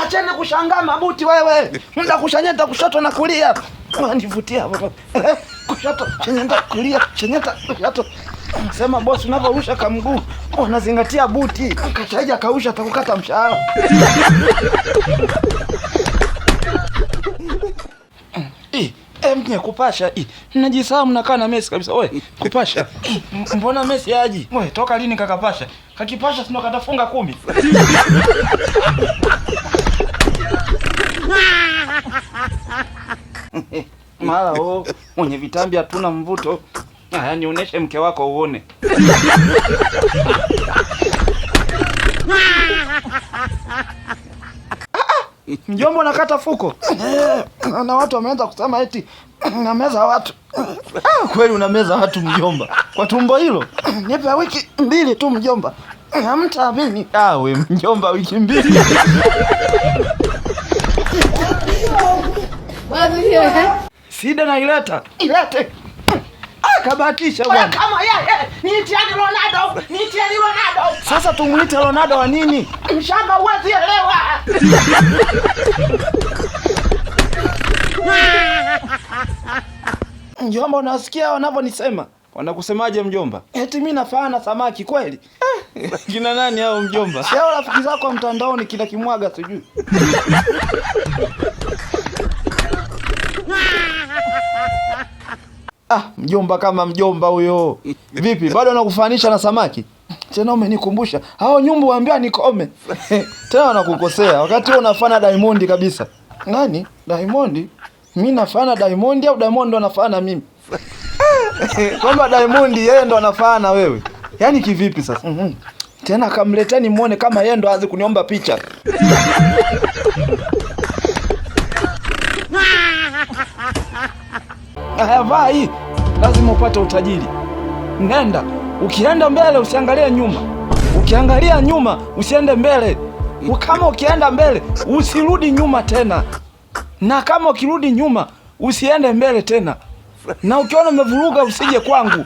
Acheni kushangaa mabuti wewe. Mnda kushanyeta kushoto na kulia. Nivutia baba. Kushoto, shenyeta kulia, shenyeta kushoto. Sema boss unavorusha kamguu, unazingatia buti. Kashaija kausha atakukata mshahara. Mwenye kupasha najisahau mnakaa na Messi kabisa. Oe, kupasha. Mbona Messi haji? Oe, toka lini kakapasha? Kakipasha sino katafunga 10. Mara mwenye vitambi hatuna mvuto. Haya, nionyeshe mke wako uone. Mjomba nakata fuko. Na watu wameanza kusema eti nameza watu. Kweli unameza watu mjomba? Kwa tumbo hilo? Nipe wiki 2 tu mjomba. Hamtaamini. We mjomba, wiki 2. Sida na ileta. Ilete. Kabatisha bwana. Kama yeye, niitieni Ronaldo, niitieni Ronaldo. Sasa tumuite Ronaldo wa nini? Mshamba huwezi elewa. Mjomba, unasikia wanavyonisema? Wanakusemaje mjomba? Eti mimi nafaana samaki kweli? Kina nani hao mjomba? Sio rafiki zako mtandaoni kila kimwaga sijui. Mjomba kama mjomba huyo. Vipi, bado nakufanisha na samaki? Tena umenikumbusha. Hao nyumbu waambia nikome. Tena wanakukosea. Wakati wewe unafana Diamond kabisa. Nani? Diamond? Mimi nafana Diamond au Diamond ndo anafana mimi? Kwamba Diamond yeye ndo anafana wewe. Yaani kivipi sasa? Tena kamleteni muone kama yeye ndo aanze kuniomba picha. Vaa hii. Lazima upate utajiri. Nenda. Ukienda mbele usiangalie nyuma. Ukiangalia nyuma usiende mbele. Kama ukienda mbele usirudi nyuma tena. Na kama ukirudi nyuma usiende mbele tena. Na ukiona umevuruga usije kwangu.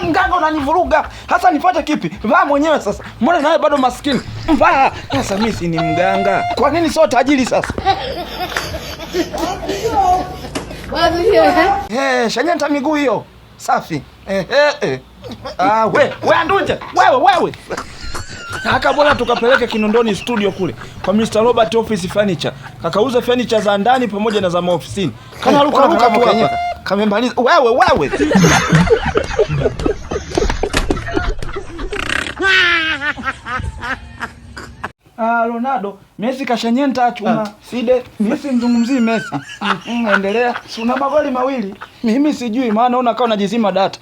Mganga unanivuruga. Hasa nipate kipi? Vaa mwenyewe sasa. Mbona nawe bado maskini? Vaa. Sasa mimi si ni mganga. Kwa nini sio tajiri sasa? Shanyenta miguu hiyo. Safi. We anduje. Wewe. Haka bora tukapeleke Kinondoni studio kule kwa Mr. Robert Office Furniture. Kakauza furniture za ndani pamoja na za maofisini. Kana ruka tu hapa. Kamembaliza. Wewe. Ronaldo, Messi kashanyenta chuma. Side, Messi mzungumzii Messi. Endelea. Si una magoli 2. Mimi sijui maana naona kama unajizima data.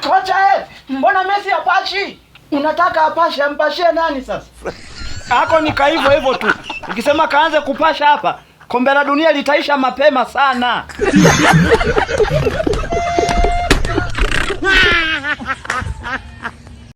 Kocha mbona Messi hapashi? Unataka apashe, ampashie nani sasa? Hako nika hivyo tu. Ukisema kaanze kupasha hapa, kombe la dunia litaisha mapema sana.